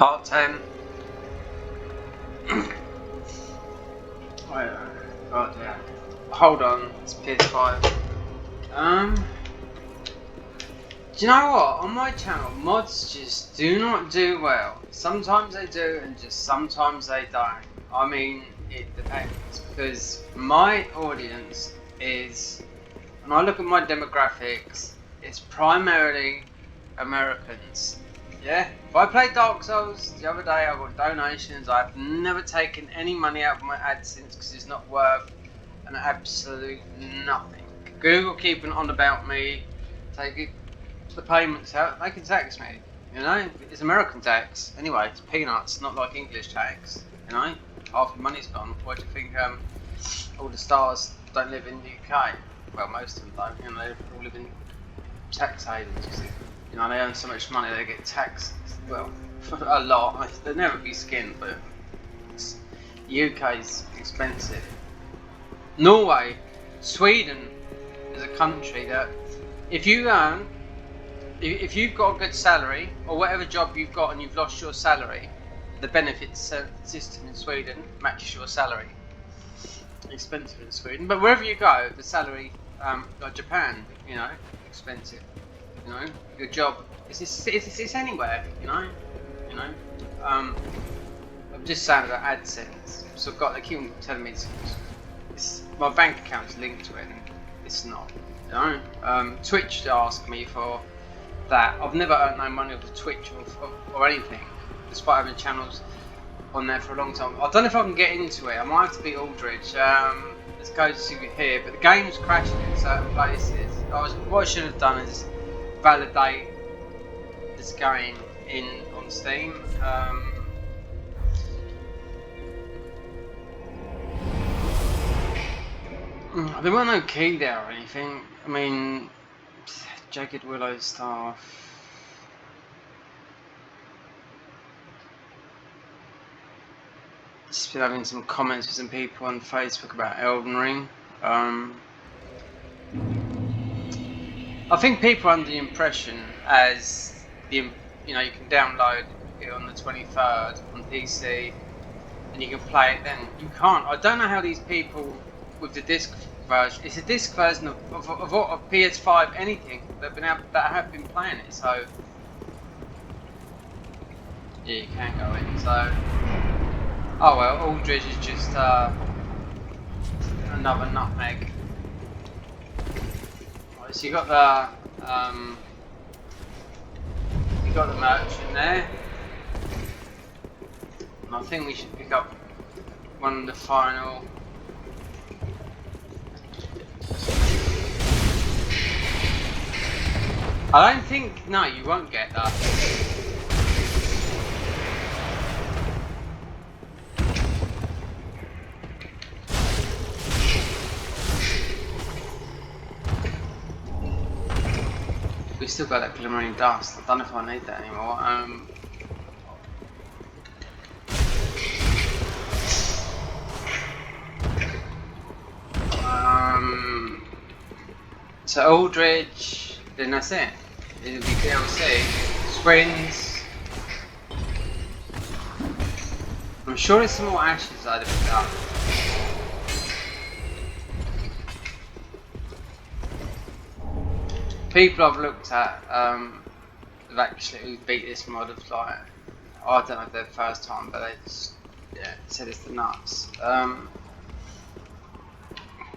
Part 10. Oh dear. Hold on, it's PS5. Do you know what? On my channel, mods just do not do well. Sometimes they do, and just sometimes they don't. I mean, it depends, because my audience is, when I look at my demographics, it's primarily Americans. Yeah, if I play Dark Souls the other day, I got donations. I've never taken any money out of my AdSense because it's not worth an absolute nothing. Google keeping on about me, taking the payments out. They can tax me, you know. It's American tax anyway. It's peanuts, not like English tax. You know, half the money's gone. Why do you think all the stars don't live in the UK? Well, most of them don't. You know, they all live in tax havens. You know, they earn so much money they get taxed, well, for a lot. They'll never be skinned, but UK's expensive. Norway, Sweden is a country that if you've got a good salary, or whatever job you've got and you've lost your salary, the benefits system in Sweden matches your salary. Expensive in Sweden, but wherever you go, the salary, like Japan, you know, expensive. You know, your job it's anywhere. You know. I'm just saying about AdSense. So they keep on telling me it's my bank account's linked to it, and it's not. You know, Twitch asked me for that. I've never earned no money off Twitch or anything, despite having channels on there for a long time. I don't know if I can get into it. I might have to beat Aldridge. Let's go to here, but the game's crashing in certain places. What I should have done is validate this game on Steam. There weren't no key there or anything. I mean, Jagged Willow Staff. Just been having some comments with some people on Facebook about Elden Ring. I think people are under the impression as you know, you can download it on the 23rd on PC and you can play it then. You can't. I don't know how these people with the disc version, it's a disc version of PS5 anything that have been playing it, so yeah, you can go in. So oh well, Aldridge is just another nutmeg. So you got the merchant there, and I think we should pick up one of the final. I don't think. No, you won't get that. We still got that glimmering dust. I don't know if I need that anymore. So Aldridge, then that's it. It'll be DLC. Springs. I'm sure there's some more ashes I'd have picked up. People I've looked at have actually beat this mod of like, I don't know if they're the first time, but they just said it's the nuts.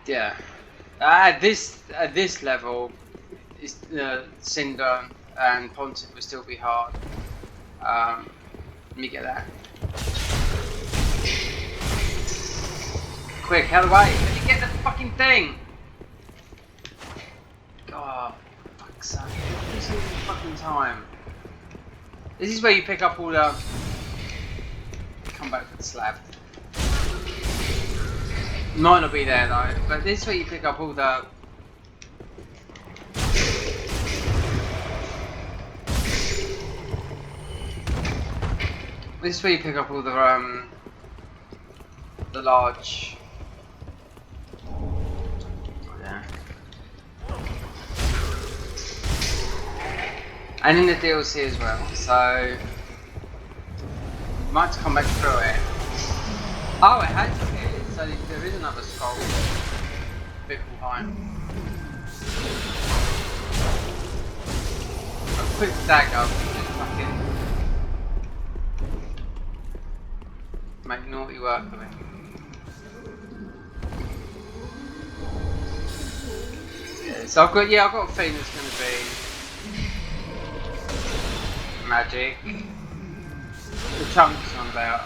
Yeah, at this level, is Cinder and Pontiff will still be hard. Let me get that. Quick, out of the way! Let me get the fucking thing. God. So, every single fucking time. This is where you pick up all the. Come back for the slab. Might not be there though, but this is where you pick up all the. This is where you pick up all the large. And in the DLC as well, so Might have to come back through it. Oh, it has appeared, so there is another scroll. A bit behind. A quick dagger, just fucking make naughty work of it. Yeah, so I've got a feeling it's going to be magic. The chunks on about.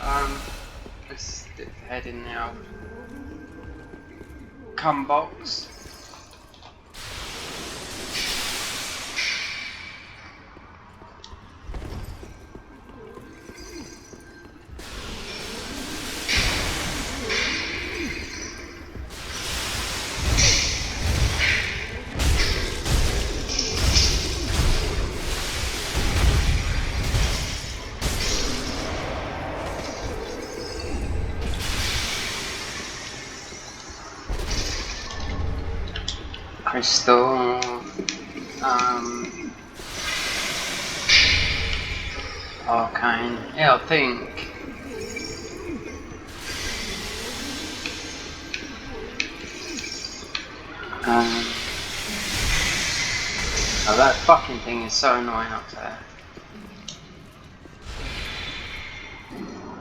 Let's stick the head in now. Cum box. Crystal, arcane, yeah, I think. Oh, that fucking thing is so annoying up there.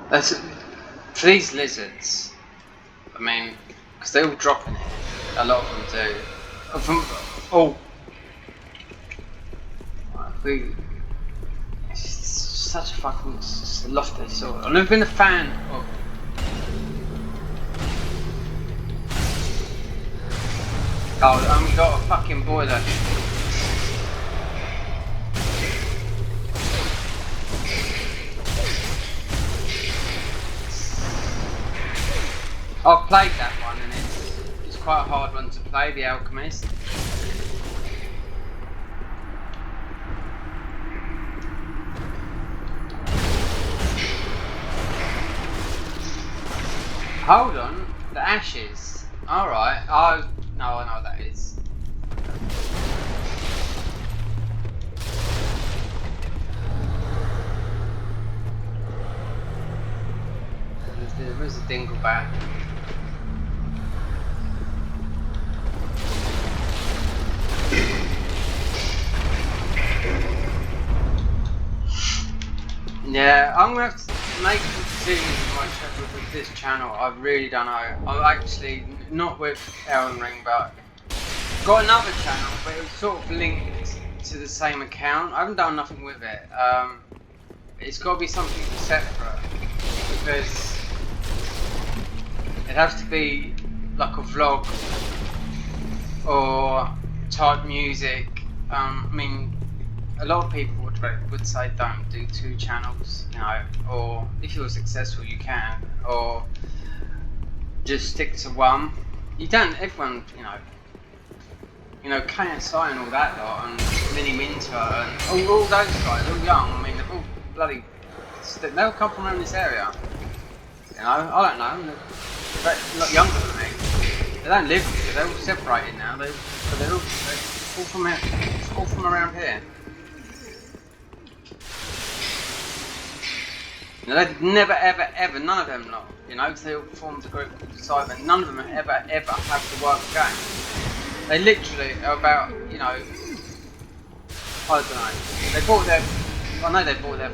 That's, for these lizards, I mean, because they all drop in here, a lot of them do. It's such a fucking lofty sword. I've never been a fan of. Oh, we got a fucking boiler. I've played that one and it's quite a hard one to play, The Alchemist. Hold on, the ashes. Alright, oh, no, I know what that is. There's a dingleback. Yeah, I'm gonna have to make a decision with this channel. I really don't know. I'm actually not with Elden Ring, but got another channel, but it's sort of linked to the same account. I haven't done nothing with it. It's got to be something separate because it has to be like a vlog or type music. I mean, a lot of people would say don't do 2 channels, you know, or if you're successful you can, or just stick to one. You don't, everyone, you know, KSI and all that lot, and Mini Minter and all those guys, all young. I mean, they're all bloody, they all come from around this area. You know, I don't know, they're a lot younger than me. They don't live here, they're all separated now, they're all from around here. You know, they've never ever, none of them lot, you know, because they all formed a group called Cyber, none of them ever have to work again. They literally are about, you know, I don't know, they bought their, I know they bought their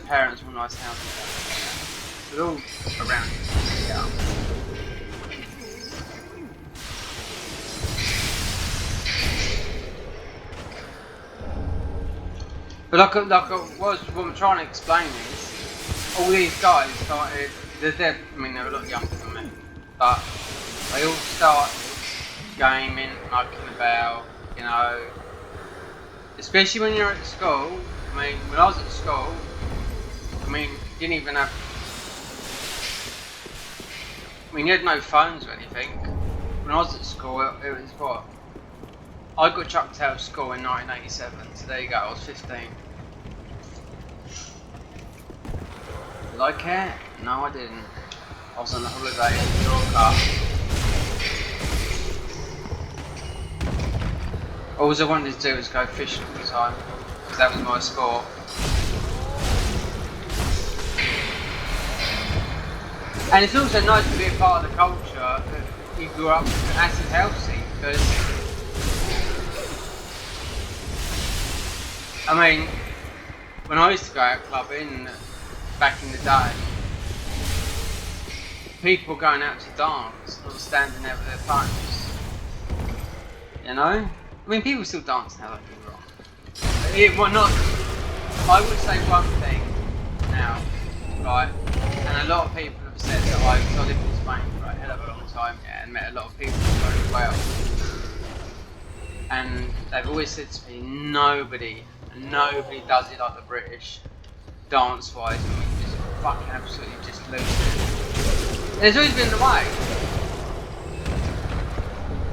parents from a nice house. They're all around here, yeah. But what I'm trying to explain is, all these guys started, they're a lot younger than me, but they all started gaming, mucking about, you know, especially when you're at school. I mean, when I was at school, I mean, you didn't even have, I mean, you had no phones or anything. When I was at school, it was what? I got chucked out of school in 1987, so there you go, I was 15. Did I care? No, I didn't. I was on a holiday in York. All I wanted to do was go fishing all the time, because that was my sport. And it's also nice to be a part of the culture that you grew up with acid house scene, because I mean, when I used to go out clubbing back in the day, people were going out to dance, not standing there with their phones. You know? I mean, people still dance now, don't get me wrong. Well, not. I would say one thing now, right? And a lot of people have said that I lived in Spain for a hell of a long time, yeah, and met a lot of people very well. And they've always said to me, nobody does it like the British, dance-wise, and we just fucking absolutely just lose it. There's always been the way.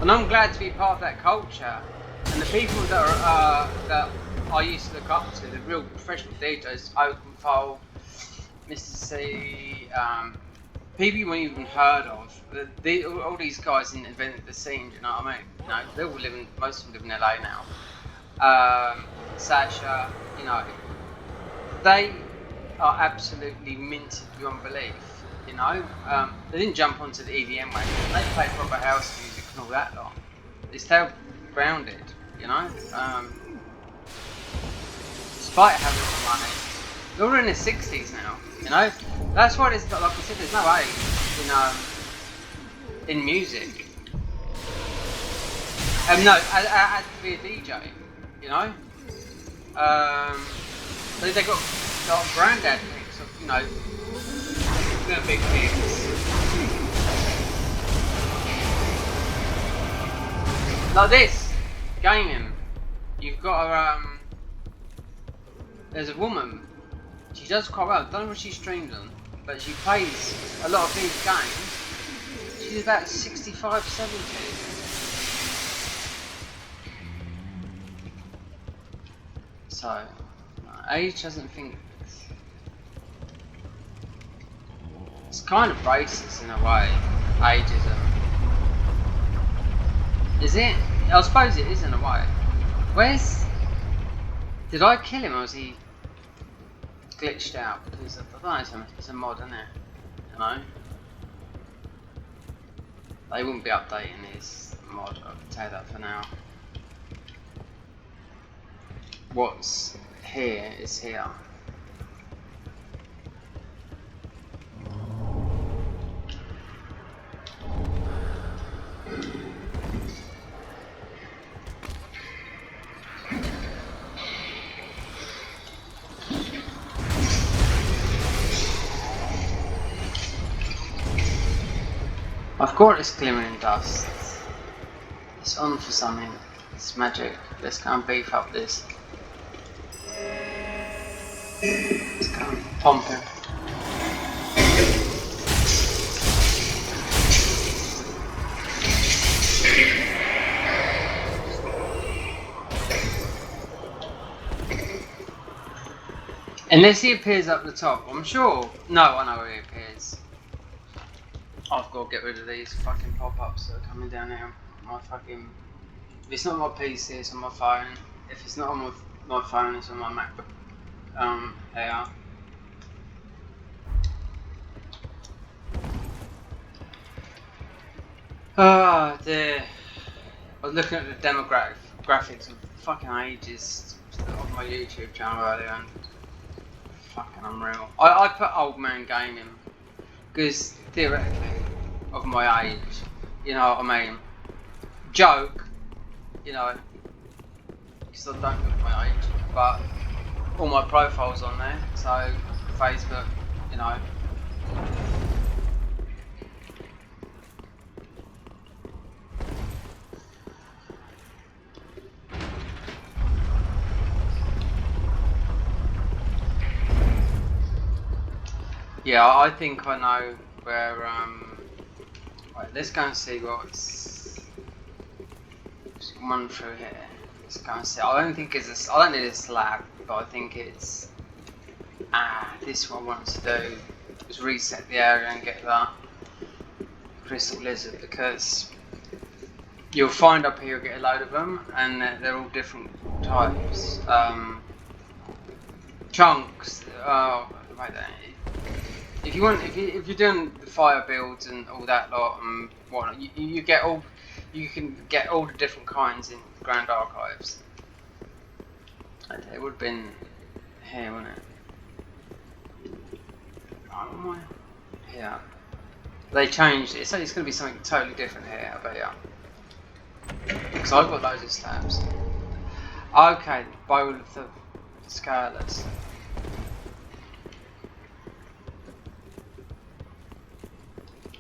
And I'm glad to be part of that culture. And the people that I used to look up to, the real professional DJs, Oakenfold, Mr. C, people you wouldn't even heard of. All these guys invented the scene, do you know what I mean? You know, they're all living, most of them live in LA now. Sasha, you know, they are absolutely minted beyond belief, you know. They didn't jump onto the EDM wagon, they play proper house music and all that lot. They stay grounded, you know. Despite having the money, they're all in their 60s now, you know. That's why there's, like I said, there's no age in music. No, as to be a DJ, you know. They got granddad picks of, you know, doing big things. Like this, gaming. You've got a, there's a woman, she does quite well, I don't know what she streams on, but she plays a lot of these games. She's about 65, 70. So, age doesn't think. It's kind of racist in a way, ageism. Is it? I suppose it is in a way. Where's... Did I kill him or was he glitched out? Because I don't know, it's a mod, isn't it? You know? They wouldn't be updating this mod, I'll tell you that for now. What's here is here. I've got this glimmering dust. It's on for something. It's magic. Let's go and beef up this. Let's go and pump it. Unless he appears up the top, I'm sure. No, I know where he appears. I've got to get rid of these fucking pop-ups that are coming down here. My fucking... If it's not on my PC, it's on my phone. If it's not on my phone, it's on my MacBook. Here. Oh dear. I was looking at the demographics of fucking ages of my YouTube channel earlier and fucking unreal. I put old man gaming because theoretically of my age, you know what I mean? Joke, you know, because I don't look my age, but all my profiles on there, so Facebook, you know. Yeah, I think I know where, right, let's go and see what's one through here. Let's go and see. I don't think it's I don't need a slab, but I think it's, this one wants to do is reset the area and get that crystal lizard, because you'll find up here you'll get a load of them and they're all different types. Chunks, oh, wait there. If you want, if you're doing the fire builds and all that lot and whatnot, you get all, you can get all the different kinds in Grand Archives. It would have been here, wouldn't it? Right, what am I? Here. They changed it, so it's going to be something totally different here, I bet ya. Because I've got loads of slabs. Okay, bowl of the scalers.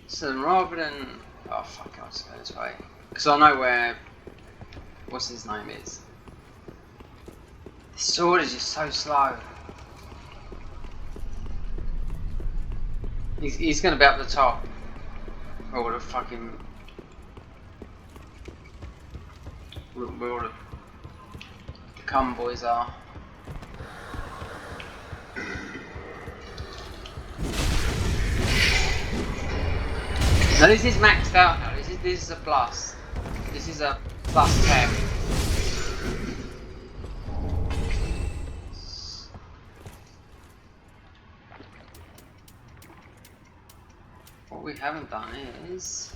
So rather than, oh fuck, I'll just go this way because I know where, what's his name is. The sword is just so slow. He's gonna be up the top. Where all the fucking, where all the convoys are. So this is maxed out now. This is a plus. This is a plus 10. What we haven't done is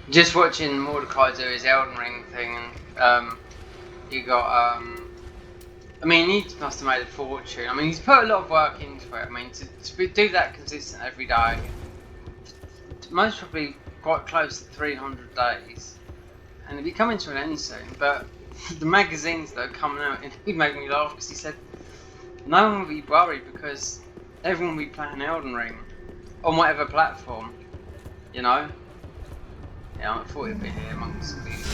just watching Mordecai do his Elden Ring thing, and you got I mean, he must have made a fortune. I mean, he's put a lot of work into it. I mean, to do that consistent every day, most probably quite close to 300 days, and it'll be coming to an end soon. But the magazines that are coming out, and he made me laugh because he said no one will be worried because everyone will be playing Elden Ring on whatever platform, you know. Yeah, I thought it'd be here amongst these.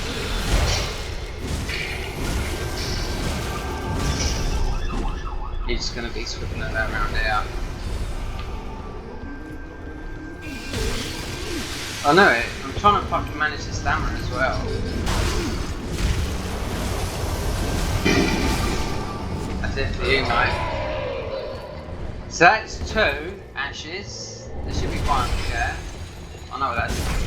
You're just going to be swimming around here. I know it. I'm trying to fucking manage the stamina as well. That's it for you, mate. So that's 2 ashes. This should be fine, yeah. I know what that's.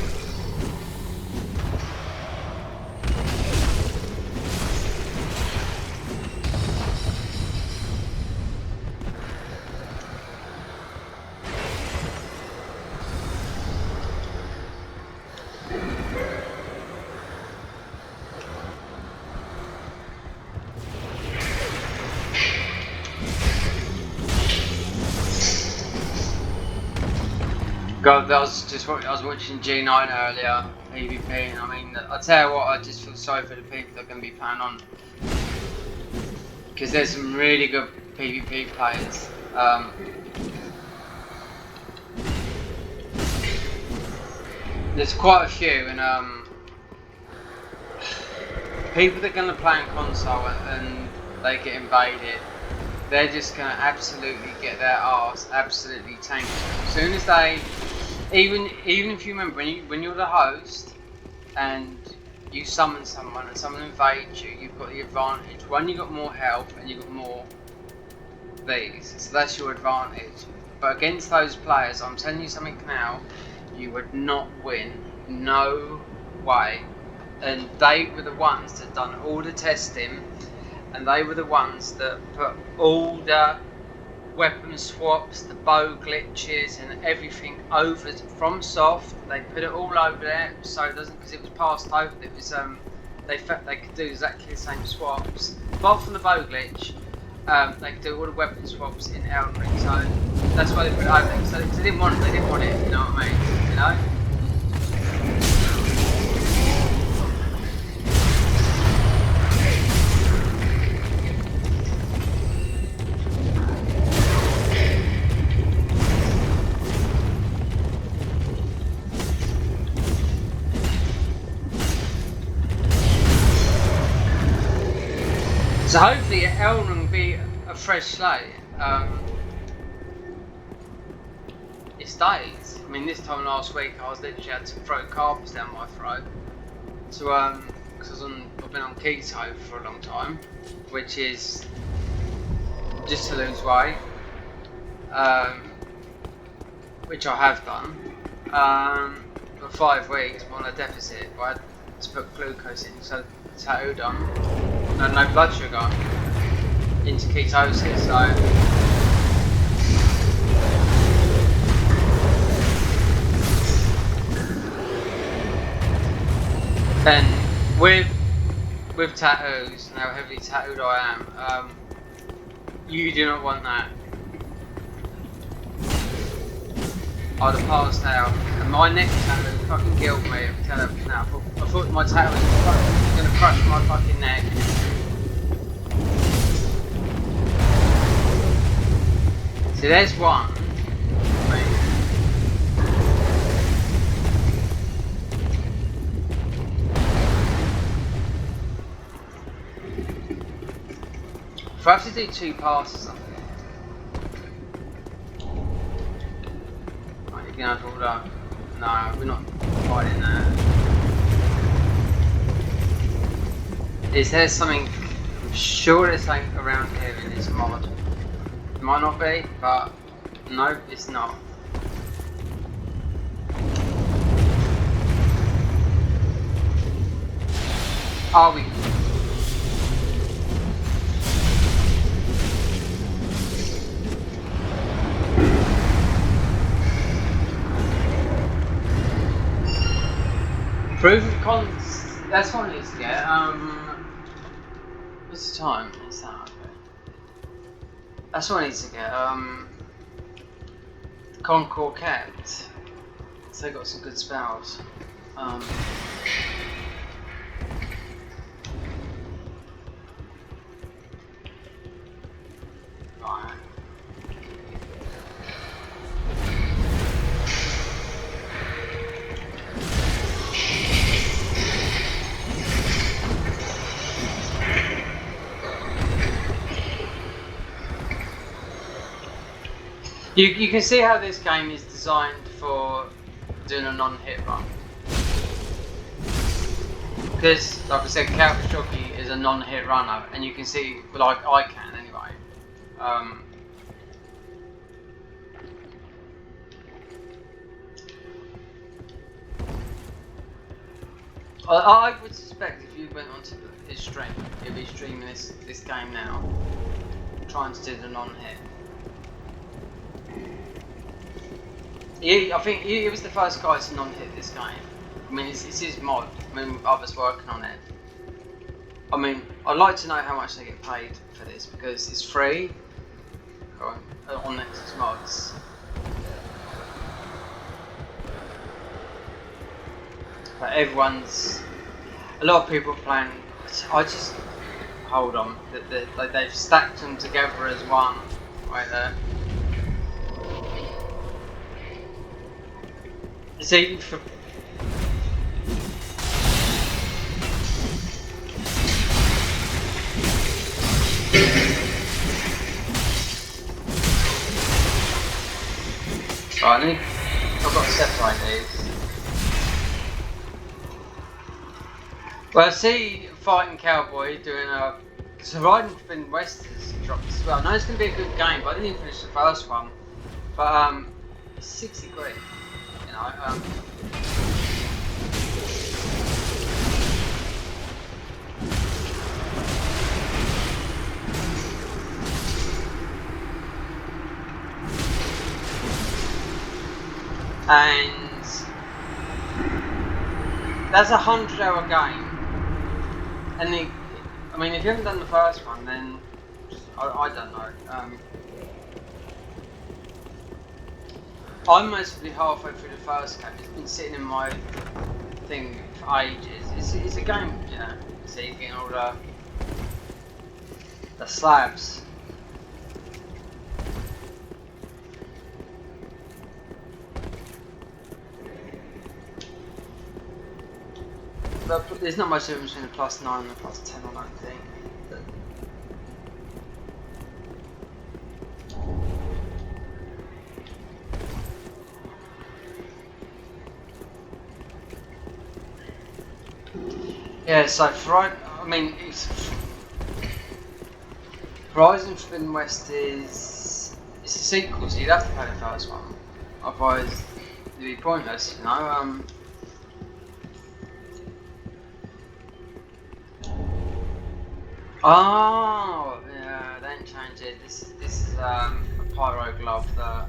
God, I was watching G9 earlier, PvP, and I mean, I tell you what, I just feel sorry for the people that are going to be playing on, because there's some really good PvP players. There's quite a few, and people that are going to play on console and they get invaded, they're just going to absolutely get their arse absolutely tanked. As soon as they, even if you remember when you're the host and you summon someone and someone invades you, you've got the advantage. One, you've got more health and you've got more these, so that's your advantage. But against those players, I'm telling you something now, you would not win, no way. And they were the ones that done all the testing, and they were the ones that put all the weapon swaps, the bow glitches and everything over from soft. They put it all over there so it doesn't, because it was passed over. It was they felt they could do exactly the same swaps. Apart from the bow glitch, they could do all the weapon swaps in Elden Ring. So that's why they put it over there. So they didn't want it. They didn't want it. You know what I mean? You know. So hopefully Elden Ring will be a fresh slate. It stays. I mean, this time last week I was literally had to throw carpets down my throat. So because I've been on keto for a long time, which is just to lose weight, which I have done for 5 weeks. I'm on a deficit, but to put glucose in, so tattooed on. No blood sugar into ketosis. So then with tattoos and how heavily tattooed I am, you do not want that. I'd have passed out, and my neck tattoo fucking killed me. I tell everything now. I thought my tattoo was going to crush my fucking neck. So there's one. If I have to do 2 passes, I think. Right, you're gonna have to hold up. No, we're not fighting that. Is there something? I'm sure there's something around here in this mod. It might not be, but no, it's not. Are we? Proof of cons. That's what it is to get. What's the time? Is that okay? That's what I need to get. Concord kept. So they got some good spells. Right. You can see how this game is designed for doing a non-hit run. Because, like I said, Couch Jockey is a non-hit runner, and you can see, like I can anyway. I would suspect if you went onto his stream, he'd be streaming this game now, trying to do the non-hit. I think he was the first guy to non-hit this game. I mean, it's his mod. I mean, others working on it. I mean, I'd like to know how much they get paid for this because it's free on Nexus Mods. But a lot of people are playing. I just hold on. They've stacked them together as one right there. See, for right, I've got to separate these. Well, I see Fighting Cowboy doing a Surviving Spin West has dropped as well. I know it's going to be a good game, but I didn't even finish the first one. But it's 60 quid. You know, and that's a 100-hour game. And I mean, if you haven't done the first one, then I don't know. I'm mostly halfway through the first game. It's been sitting in my thing for ages. It's a game, you know. So you're getting all the slabs. But there's not much difference between a +9 and a +10, I don't think. Yeah, so Horizon Forbidden West it's a sequel, so you'd have to play the first one. Otherwise, it'd be pointless, you know. Oh, yeah, don't change it. This is a pyro glove that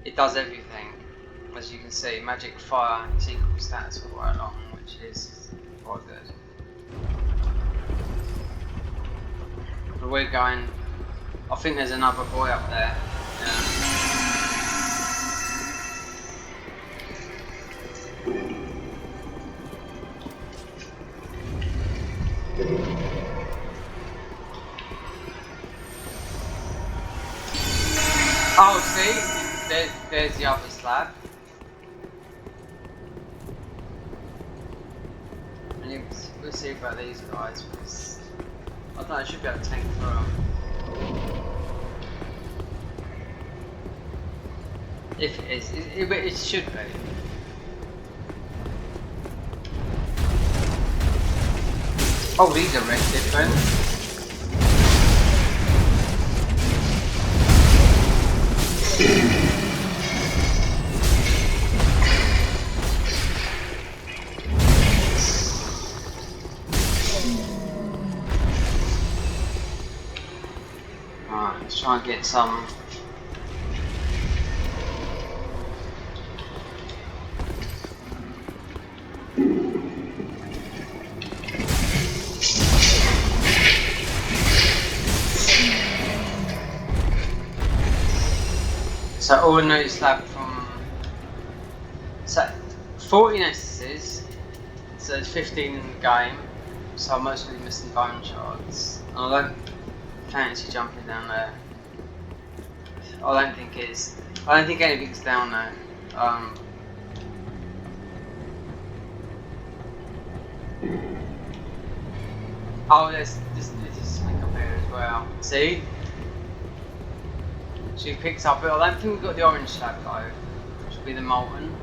it does everything. As you can see, magic, fire, sequel stats all right along, which is quite good. But we're going. I think there's another boy up there. Yeah. Oh, see, there's the other slab. And we'll see about these guys because I don't know, I should be able to tank through them. If it is, it should be. Oh, these are red different. Alright, let's try and get some. So ordinary slab from 14 essences, so there's 15 in the game, so I'm mostly missing bone shards. And I don't fancy jumping down there. I don't think anything's down there. Oh, there's something up here as well. See? She picks up it. I don't think we've got the orange slab though, which will be the molten.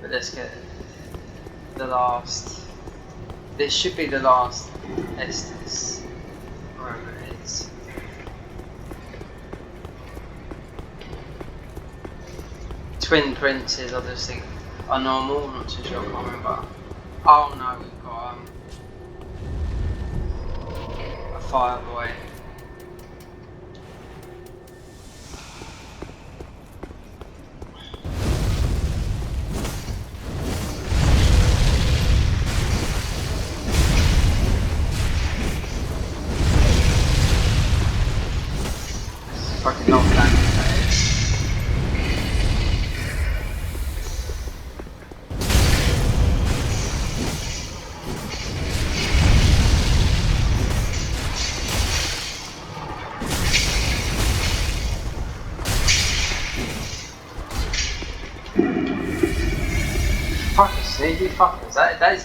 But let's get the last. This should be the last Estes, wherever it is. Twin princes, I just think are normal. I'm not too sure. I can't remember. Oh no, we've got a fire boy. Fucking not planning fucking sneaky fuckers. That is.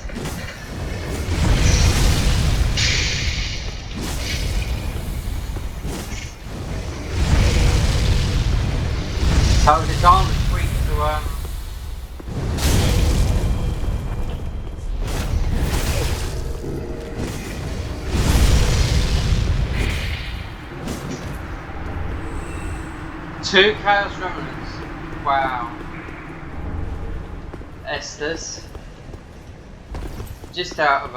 So the armor's weak to two Chaos Remnants. Wow. Estes. Just out of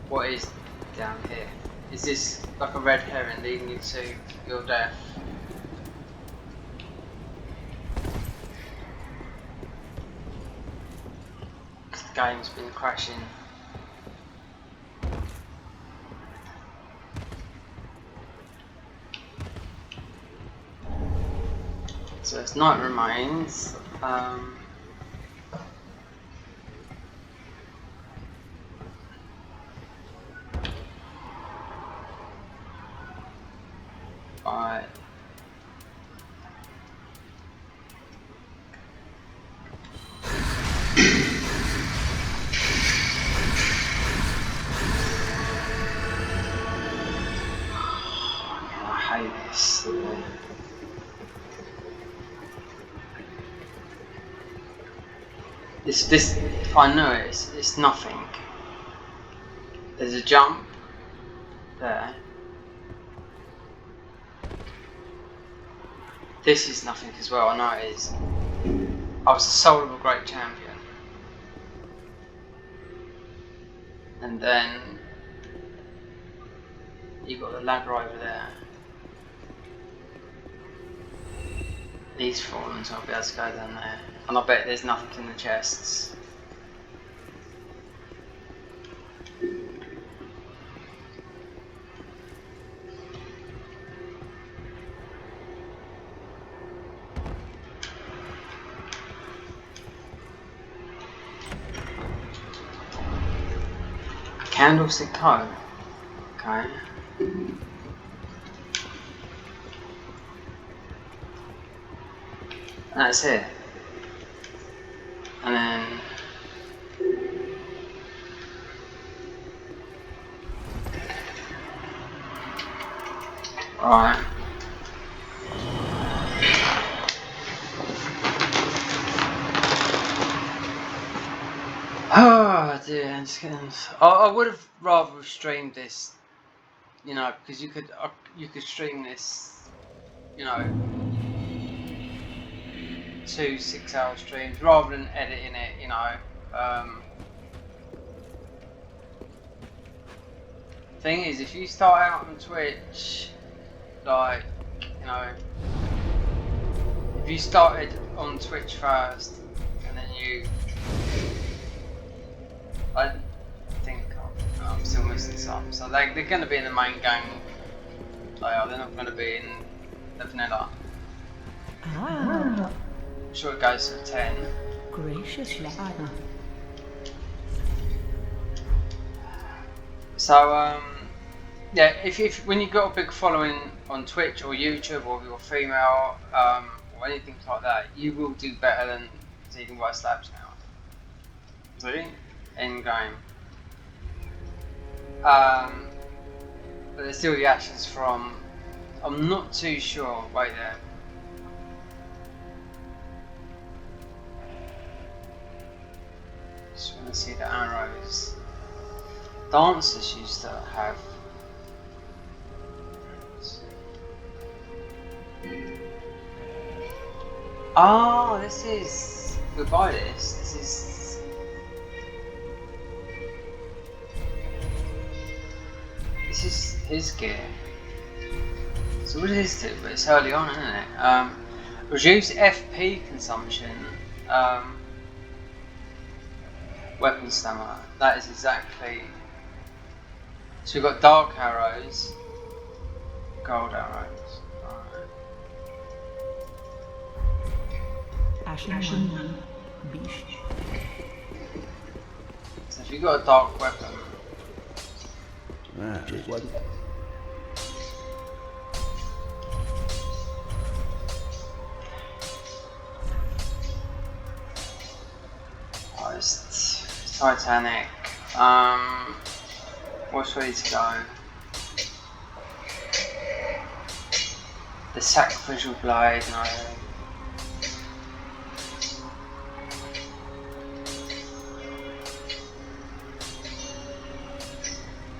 what is down here? Is this like a red herring leading you to your death? The game's been crashing. So it's Night Remains. Right. I hate this. This. I know it's nothing. There's a jump there. This is nothing as well. I know it is. I was the soul of a great champion, and then you got the ladder over there. He's fallen, so I'll be able to go down there. And I bet there's nothing in the chests. Candlestick code. Okay. That's it. And then right. Oh dear, I'm just getting. I would have rather streamed this, you know, because you could stream this, you know, 2 6-hour streams rather than editing it, you know. Thing is, if you start out on Twitch, like, you know, if you started on Twitch first and then I think I'm still missing some. So they're going to be in the main game layer. They're not going to be in the vanilla. Ah. I'm sure it goes to 10. Gracious lad. So yeah, if when you got a big following on Twitch or YouTube, or you're female, or anything like that, you will do better than Seeking by Slabs now. See? End game. But there's still the actions from. I'm not too sure. Wait there. Just want to see the arrows. Dancers used to have. Oh, this is. We'll buy this. This is. This is his gear. So what does this do? But it's early on, isn't it? Reduce FP consumption. Weapon stamina. That is exactly. So we've got dark arrows, gold arrows. Ashen beast. So if you've got a dark weapon. Just one. Oh, it's Titanic. What's ready to go? The sacrificial blade, no.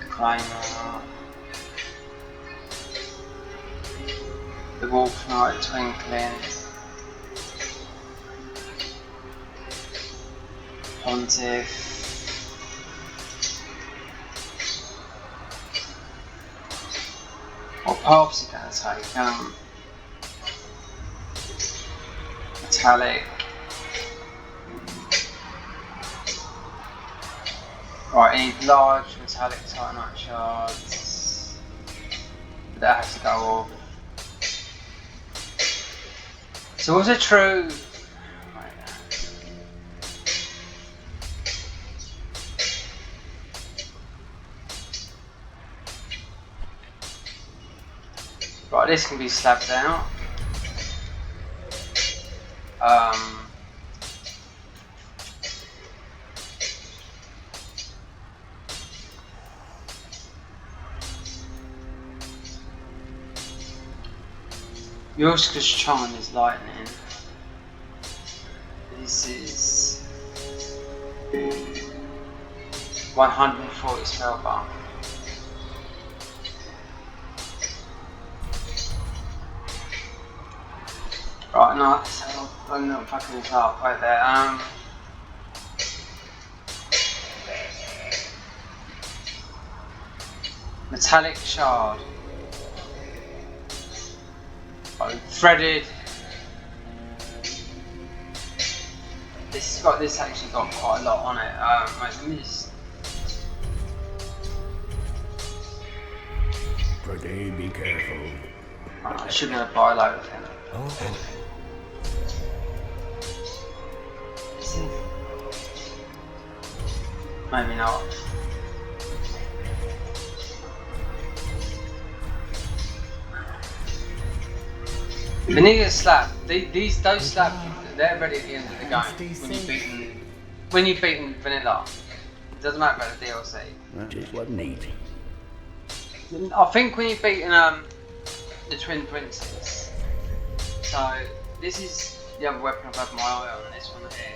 Climber. The wolf knight twinkling. Pontiff. What paths are going to take? Metallic. Right, I need large metallic titanite shards. But that has to go off. So was it true? Right, this can be slabbed out. Yoska's charm is lightning. This is 140 spell bar. Right, no, I'm not fucking this up right there. Metallic shard. Oh, threaded. This actually got quite a lot on it. Right, let me just. Pretty, be careful. Right, I should be able to buy a load of him. Oh. Maybe not. We need a slab. Those slabs, they're ready at the end of the game. When you've beaten vanilla, it doesn't matter about the DLC. That just wasn't neat. I think when you've beaten the Twin Princes. So this is the other weapon I've had my eye on. This one here.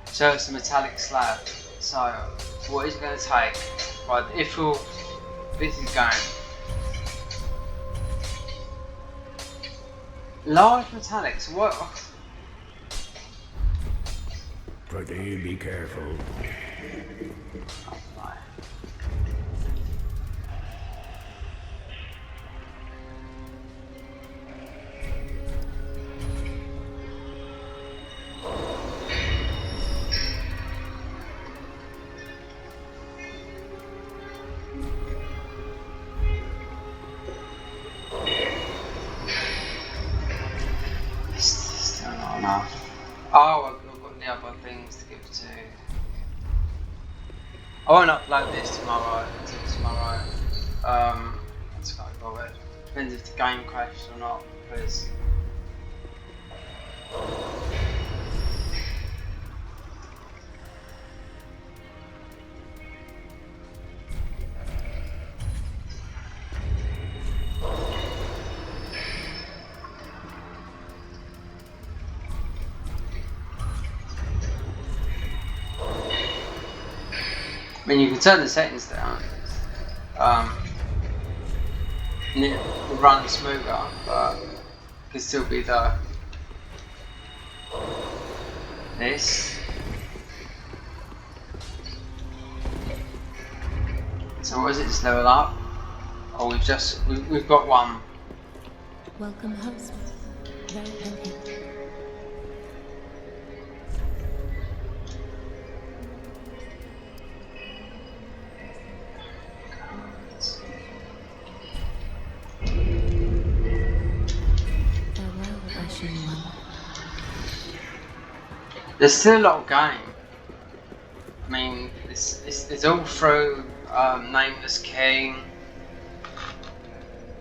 So it's a metallic slab. So what is it going to take? Right, if this is going large metallics. What? Pretty, be careful. Still not enough. Oh, I've got the other things to give to. I won't upload this tomorrow until tomorrow. That's quite bothered. Depends if the game crashes or not, because. I mean, you can turn the settings down. And it will run smoother, but it can still be this. So what is it? Just level up? Oh, we've got one. Welcome, host. Very happy. There's still a lot of game. I mean, it's all through Nameless King.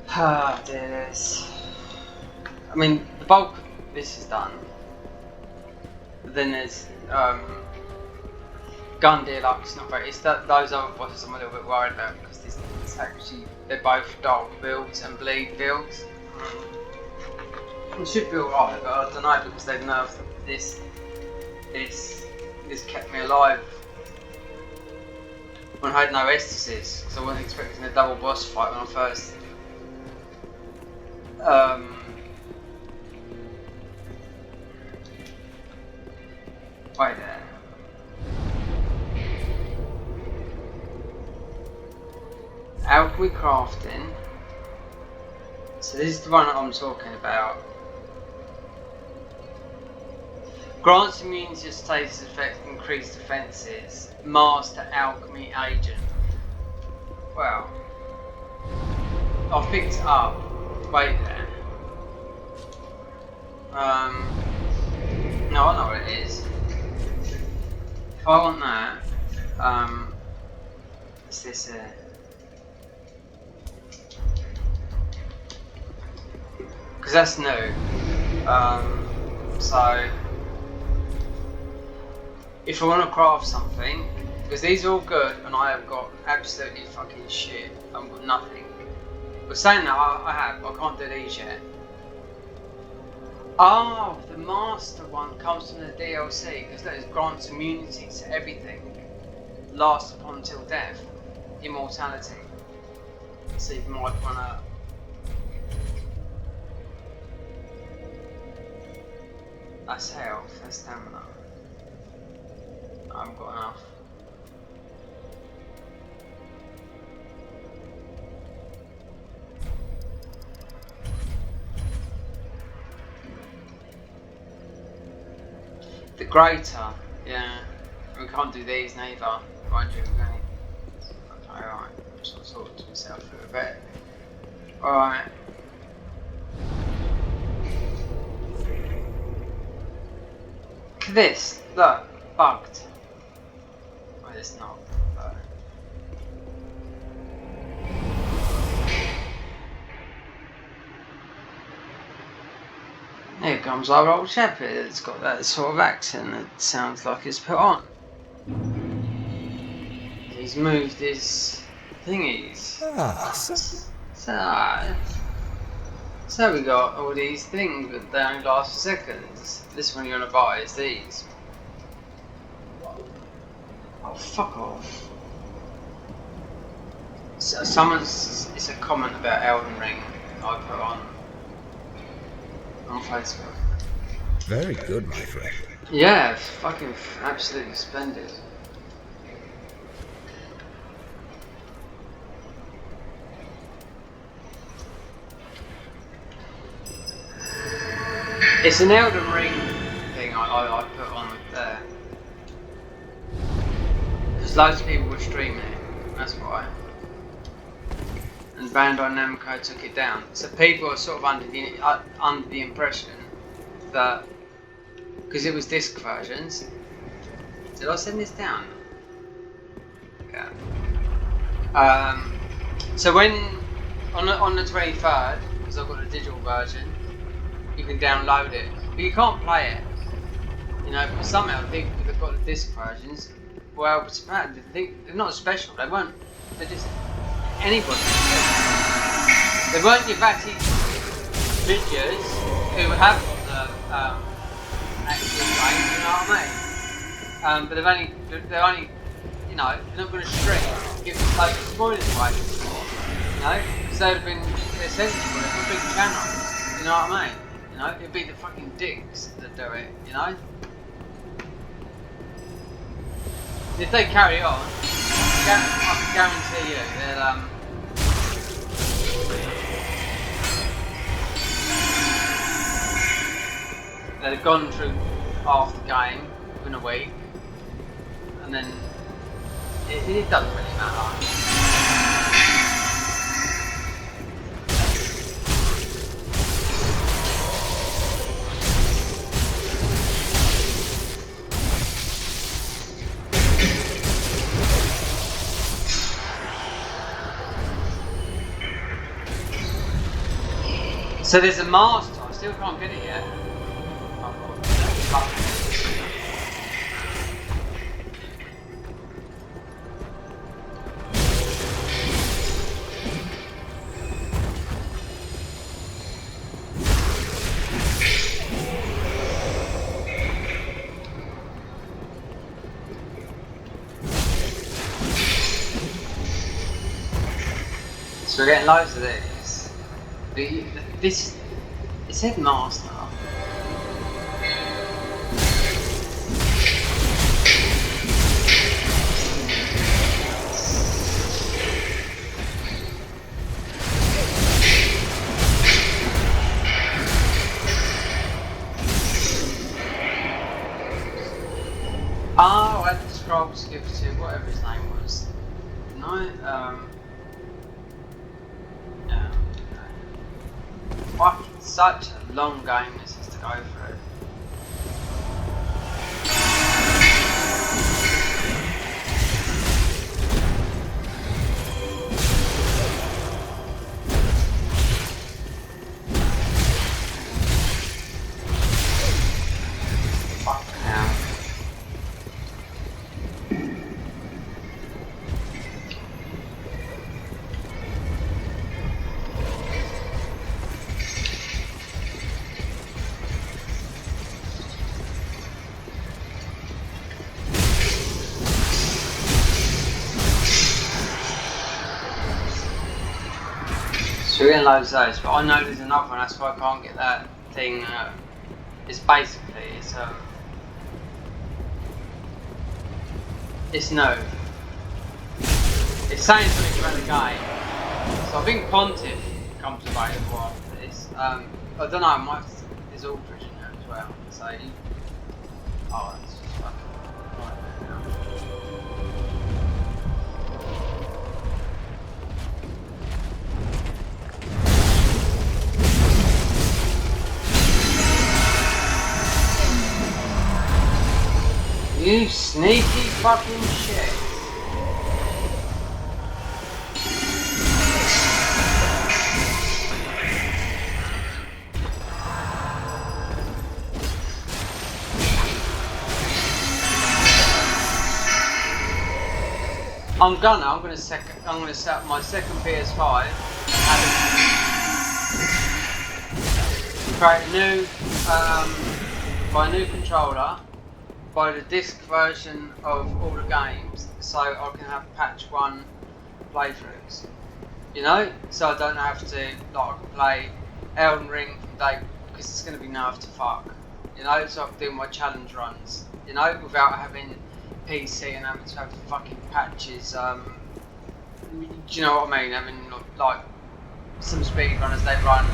Ah, this. I mean, the bulk of this is done. But then there's Gun Deluxe, not very. It's those other bosses I'm a little bit worried about because it's actually they're both dark builds and bleed builds. It should be alright, but I don't know because they've nerfed this. This kept me alive when I had no estasis, because I wasn't expecting a double boss fight when I first wait there. Alchemy crafting. So this is the one that I'm talking about. Grants immunity to status effect, increased defences. Master Alchemy Agent. Well, I've picked it up. Wait there. No, I know what it is. If I want that, it's this here. Because that's new. So. If I want to craft something, because these are all good and I have got absolutely fucking shit, I've got nothing. But saying that, I can't do these yet. Oh, the master one comes from the DLC because that is grants immunity to everything. Lasts upon until death. Immortality. So you might wanna. That's health, that's stamina. I haven't got enough. The greater, yeah. We can't do these neither. Won't you? Okay, alright. Just got to talk to myself for a bit. Alright. Look at this. Look. Bugged. Well, it's not. But... Here comes our old shepherd. It's got that sort of accent that sounds like it's put on. He's moved his thingies. So we got all these things, but they only last for seconds. This one you're gonna buy is these. Oh, fuck off. So it's a comment about Elden Ring I put on Facebook. Very good, my friend. Yeah, fucking absolutely splendid. It's an Elden Ring thing I put on there. Because loads of people were streaming it, that's why. And Bandai Namco took it down. So people are sort of under the impression that, because it was disc versions. Did I send this down? Yeah. So when, on the 23rd, because I've got a digital version, you can download it, but you can't play it. You know, because somehow people that have got the disc versions, well, it's bad. They're not special. They weren't. They're just anybody. They weren't your batty ninjas who have got the actual game. You know what I mean? But they're only, you know, they're not going to strip, give them loads of spoilers away. You know, so they'd have been sensible. They're big channels. You know what I mean? You know, it'd be the fucking dicks that do it, you know? If they carry on, I can guarantee you they'll have gone through half the game in a week, and then it doesn't really matter. So there's a master, I still can't get it yet. So we're getting loads of these. It said master. Oh, I had the scrolls gift to whatever his name was. No, yeah. Fuck, it's such a long game this is to go through. Fuck now. we're in loads of those, but I know there's another one. That's why I can't get that thing. It's basically it's no. It's saying something about the game. So I think Pontiff comes available after this. I don't know. I might. There's Aldridge in there as well. So. Oh, that's just fucking. You sneaky fucking shit. I'm gonna set up my second PS5. Create a new, buy a new controller. Buy the disc version of all the games, so I can have patch 1 playthroughs. You know, so I don't have to I can play Elden Ring from day because it's going to be nerfed to fuck. You know, so I can do my challenge runs. You know, without having PC and having to have fucking patches. Do you know what I mean? Having like some speedrunners, they run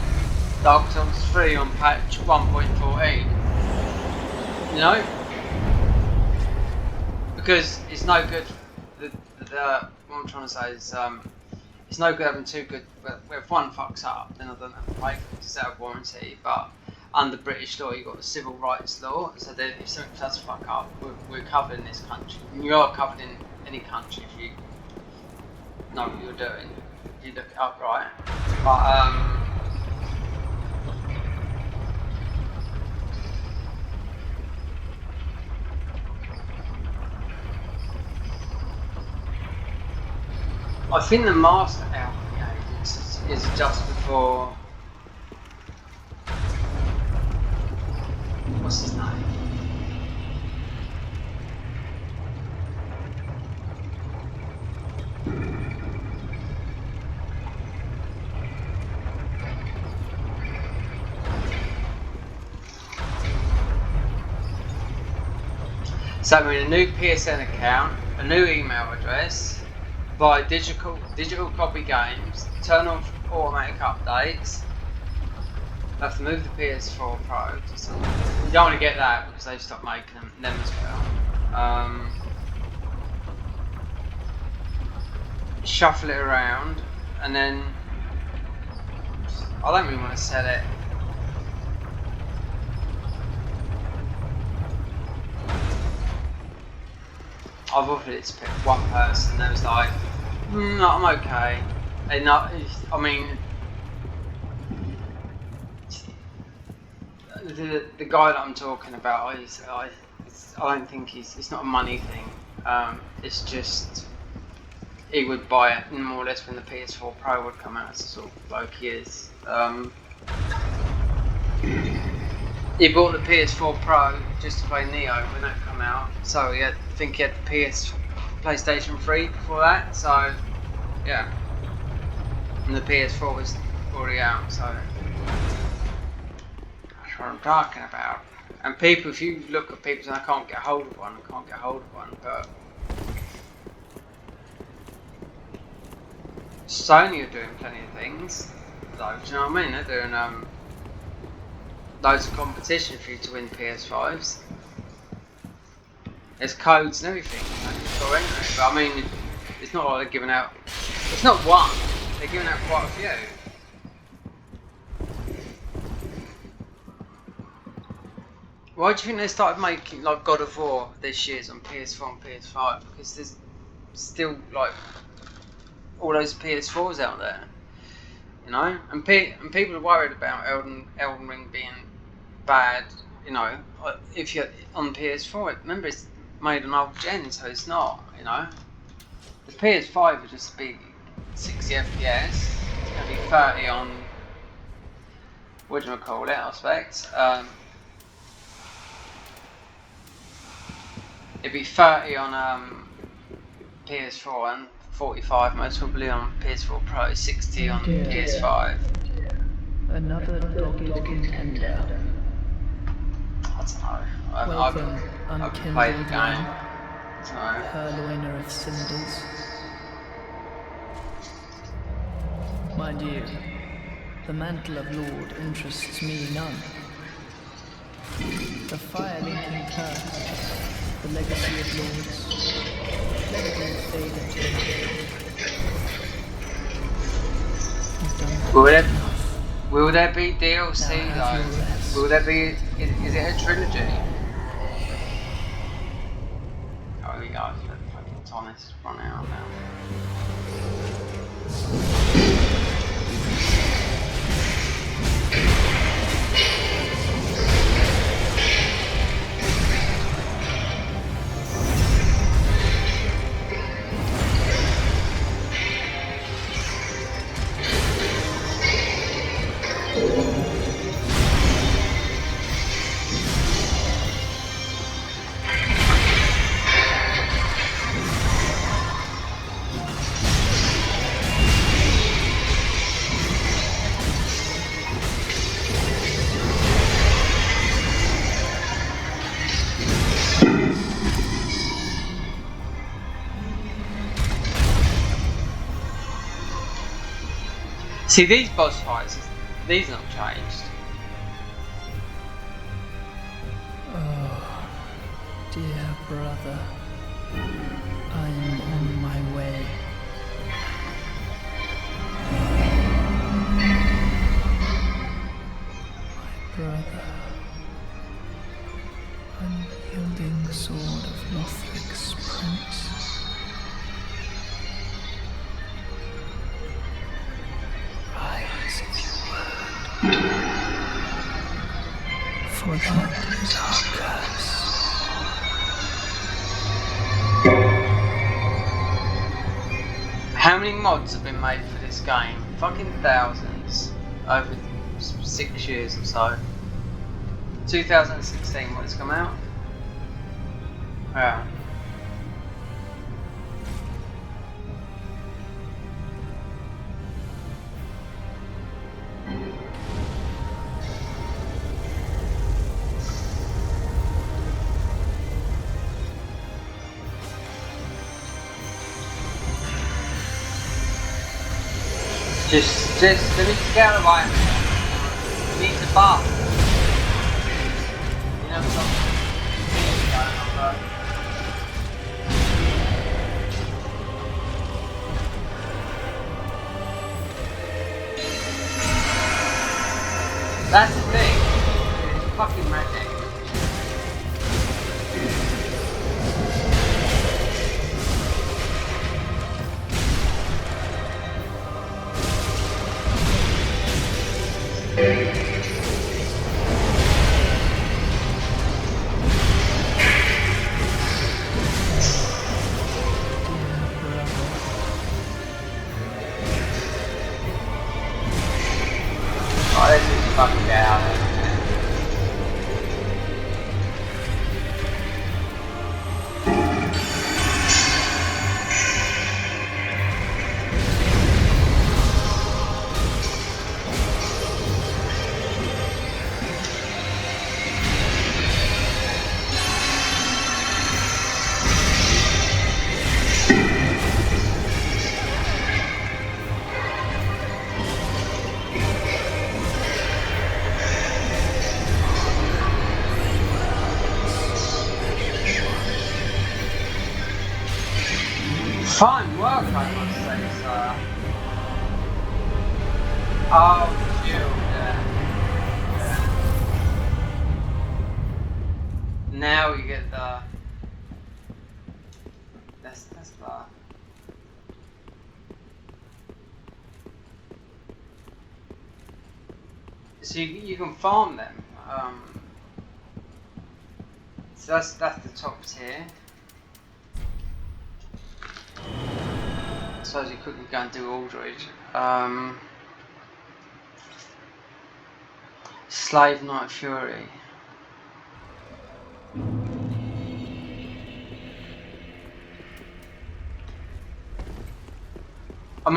Dark Souls 3 on patch 1.14. You know. Because it's no good. What I'm trying to say is, it's no good having two good. If one fucks up, then I don't have to pay for it. It's out of warranty. But under British law, you've got the civil rights law. So that if something does fuck up, we're covered in this country. And you are covered in any country if you know what you're doing. If you look it up right. But I think the master LPA is just before. What's his name? So we need a new PSN account, a new email address. Buy digital copy games, turn off automatic updates. I have to move the PS4 Pro to something. You don't want to get that because they've stopped making them as well. Shuffle it around, and then I don't really want to sell it. I've offered it to pick one person that was like, no, I'm okay. And not, I mean, the guy that I'm talking about, I don't think it's not a money thing. It's just he would buy it more or less when the PS4 Pro would come out. It's the sort of bloke he is. He bought the PS4 Pro just to play Neo when that come out. So I think he had the PlayStation 3 before that. So yeah, and the PS4 was already out. So that's what I'm talking about. And people, if you look at people, and I can't get hold of one. But Sony are doing plenty of things. Though, do you know what I mean? They're doing loads of competition for you to win PS5s. There's codes and everything. But I mean, it's not like they're giving out. It's not one. They're giving out quite a few. Why do you think they started making like God of War this year's on PS4 and PS5? Because there's still like all those PS4s out there, you know, and people are worried about Elden Ring being bad, you know. If you're on PS4, remember it's made on old gen, so it's not, you know. The PS5 would just be 60 FPS. It's gonna be 30 on whatchamacallit, I expect. It'd be 30 on PS4 and 45 most probably on PS4 Pro, 60 on dear. PS5. Another dogged contender. I don't know. Welcome, I haven't played the unkindled game. one, So, purloiner of cinders. Mind you, the mantle of Lord interests me none. The fire-linking curse, the legacy of lords, let it all fade into nothing. You've done will quite there, enough. will there be DLC Now have your though? rest. Will there be? Is it a trilogy? Oh, we got fucking Thomas run out now. See, these boss fights, these are not changed. Oh, dear brother, I'm on my way. My brother, unyielding sword of Lothric's prince. Rise if you would, for that is our curse. How many mods have been made for this game? Fucking thousands. Over 6 years or so. 2016, what has come out? Yeah. Just let me get out of the way. He needs a bath. You know, something going on, but that's the thing. It's fucking magic. Oh, this is fucking down. Fine work, I must say, sir. Oh, chill, yeah. Now you get the... That's the... So you can farm them. So that's the top tier. I suppose you could go and do Aldridge. Slave Knight Fury.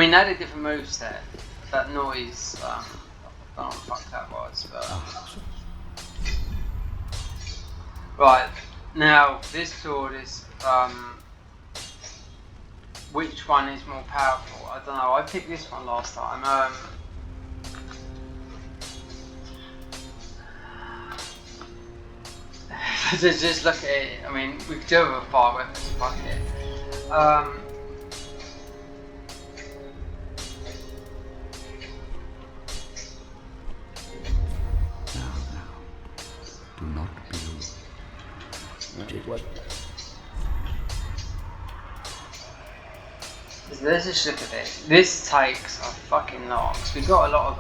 mean, they had a different moveset. That noise, I don't know what the fuck that was, but... Right, now, this sword is, which one is more powerful? I don't know, I picked this one last time. Just look at it, I mean, we could do it with fire weapons, fuck it. Do not be rude. Did what? Let's just look at this. This takes a fucking lot. Cause we've got a lot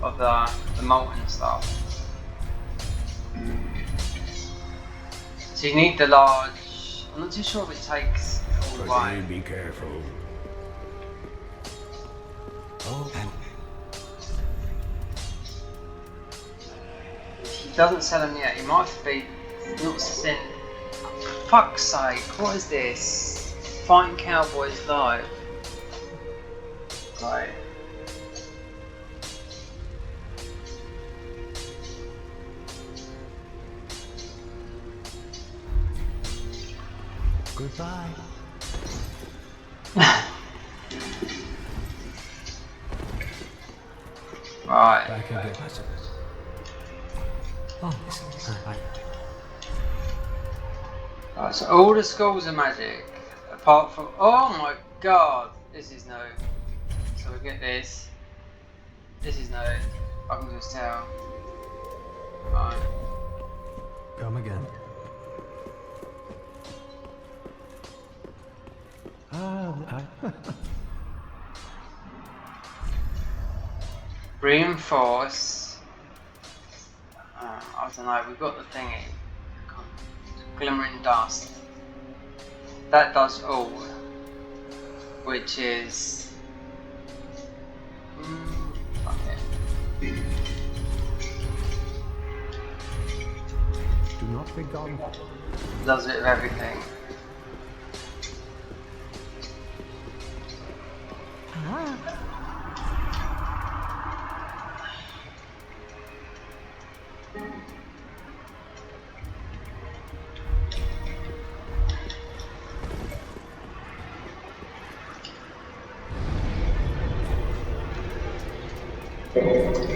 of the molten stuff. So you need the large. I'm not too sure if it takes all the way. Be careful. Oh, and He doesn't sell them yet. He might be not sent. Fuck's sake! What is this? Fighting Cowboys Live. Right. goodbye. Right. Back into it. Oh, Right, so all the schools are magic, apart from, oh my god, this is no. So we get this. This is no. I can just tell. Right. come again. Reinforce. I don't know, we've got the thingy. Glimmering dust. That does all. Which is. Fuck it. Do not be gone. Does it with everything.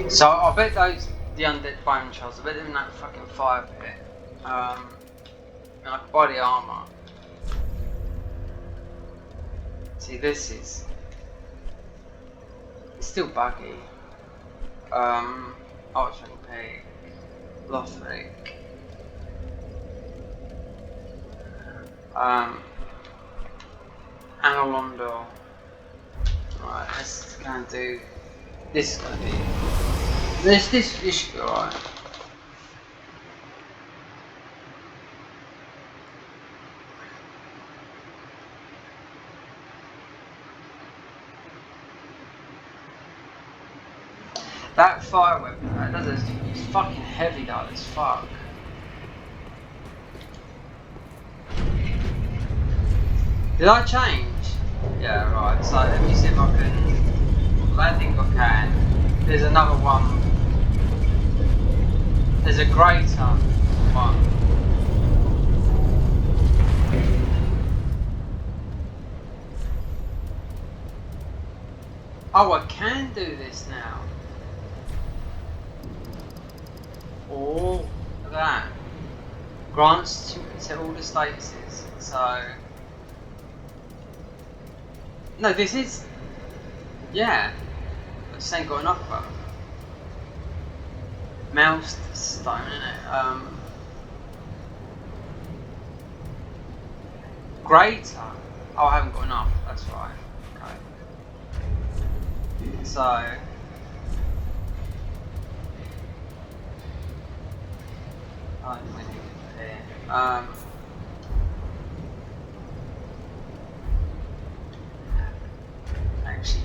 So I bet the undead bone shells, I bet they're in that fucking fire pit. And I could buy the armour. See, this is... It's still buggy. Archering Pig. Lothric. Anolondor. Right, let's go and do... This is gonna be... This should be alright. That fire weapon, that does it. It's fucking heavy though, as fuck. Did I change? Yeah, right, so let me see if I can... I think I can. There's another one. There's a greater one. Oh, I can do this now. Oh, look at that. Grants to all the statuses. So... No, this is... Yeah. I just ain't got enough of them. Mouse stone, innit? Greater. Oh, I haven't got enough. That's right. Okay. So... I think we need it here. Actually,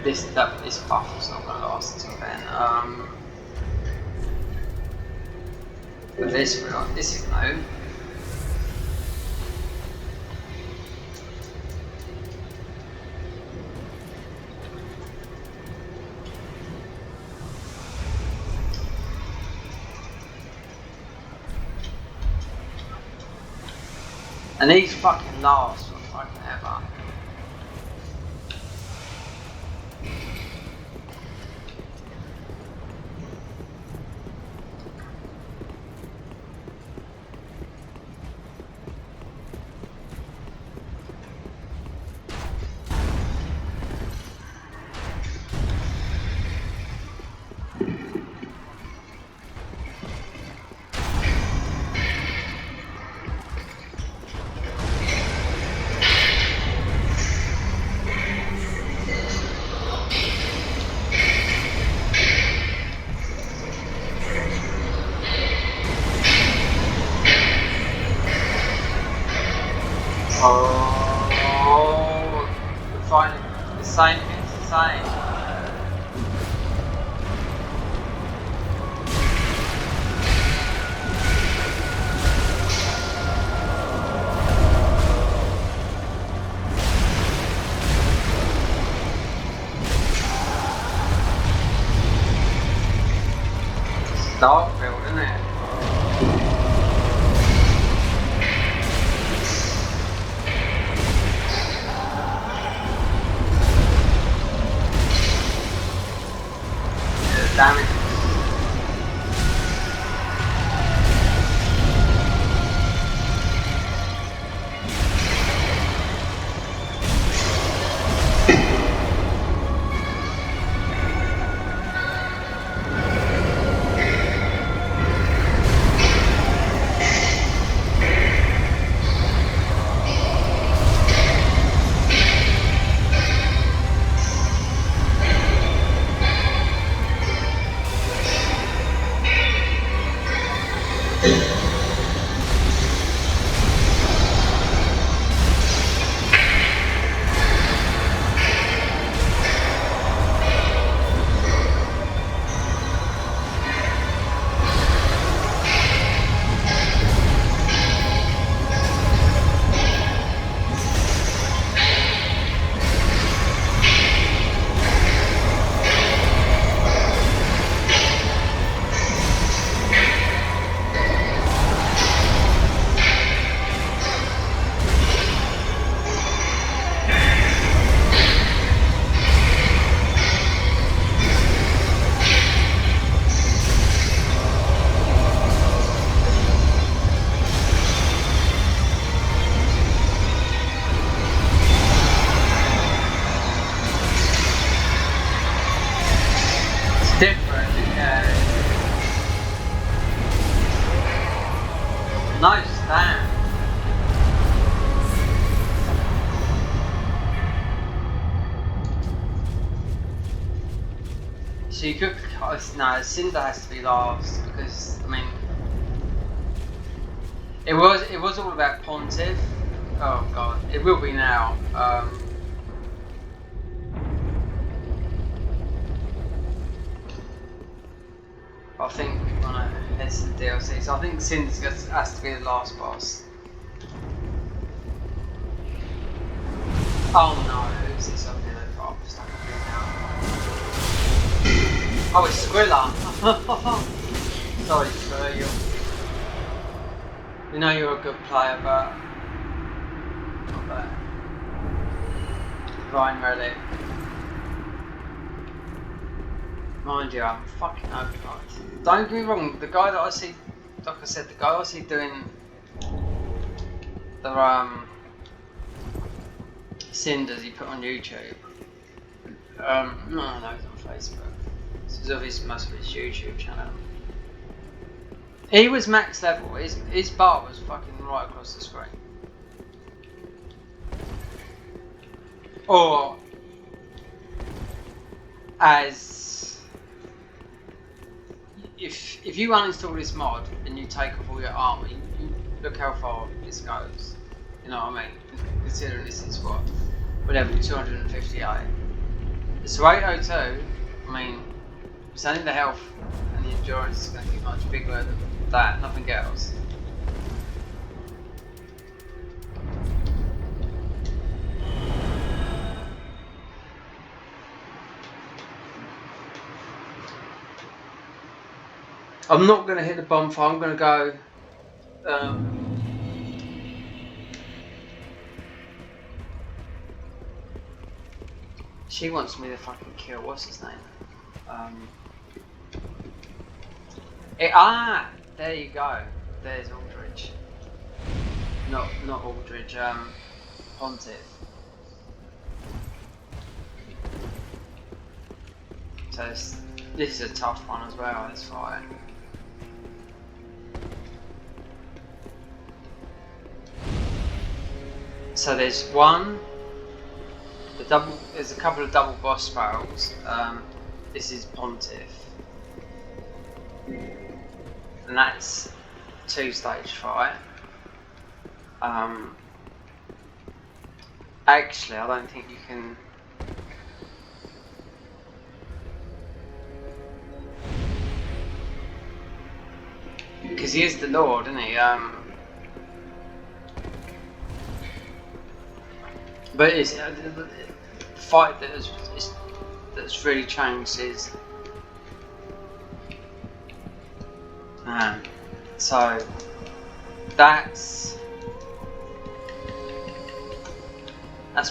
this buff is not gonna last event. With this is no. And these fucking last for fucking ever. Oh, we're fighting the same against the same. It's Darkfield, isn't it? Damage. Different, yeah. No stand. So you could, no, Cinder has to be last because I mean, it was all about Pontiff. Oh god, it will be now. I think when I head to the DLC, so I think Cinder's has to be the last boss. Oh no, who's this up here? Oh, I'm stuck up here now. Oh, it's Squilla! Sorry, Squilla, you know you're a good player, but not bad. Ryan Relic. Mind you, I'm fucking overclocked. Don't get me wrong, the guy that I see, like I said, the guy I see doing the cinders he put on YouTube. No, it's on Facebook. This is obviously must be his YouTube channel. He was max level. His bar was fucking right across the screen. Or as if you uninstall this mod and you take off all your armor, you look how far this goes. You know what I mean? Considering this is what, whatever, 258. So 802, I mean, It's only the health and the endurance is going to be much bigger than that, nothing else. I'm not going to hit the bonfire, I'm going to go she wants me to fucking kill, what's his name? There you go. There's Aldridge. Not Aldridge, Pontiff. So this is a tough one as well, this fight. So there's there's a couple of double boss battles. This is Pontiff. And that's 2-stage fight. Actually, I don't think you can. Because he is the Lord, isn't he? But it's the fight that's really changed is. So that's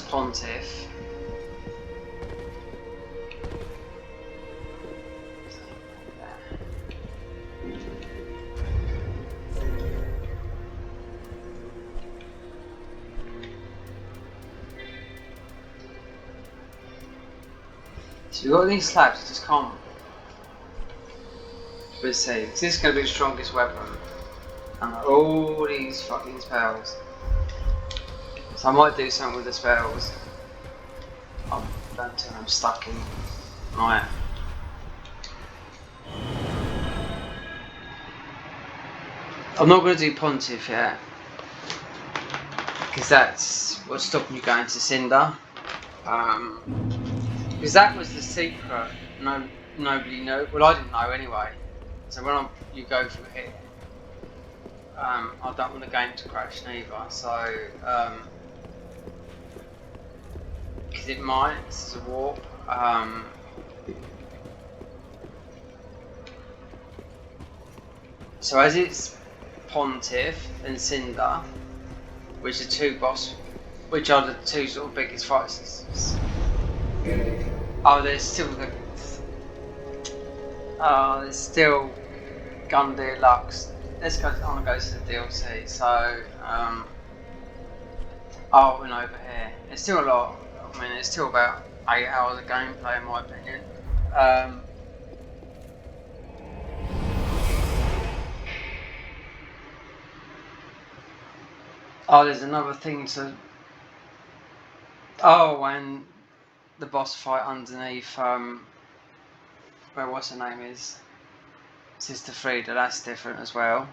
Pontiff. So you've got these slabs, you just can't. Let's see, this is going to be the strongest weapon. And all these fucking spells. So I might do something with the spells. I don't think I'm stuck in. Right. I'm not going to do Pontiff yet. Because that's what's stopping you going to Cinder. Because that was the secret. Nobody knew. Well, I didn't know anyway. So when you go through here, I don't want the game to crash neither. So, because it might. This is a warp. So as it's Pontiff and Cinder, which are the two sort of biggest fights. Oh, there's still Gundyr Lux. Let's go. I want to go to the DLC. So, and over here, it's still a lot. I mean, it's still about 8 hours of gameplay, in my opinion. There's another thing to. And the boss fight underneath, what's her name is? Sister Frida, that's different as well.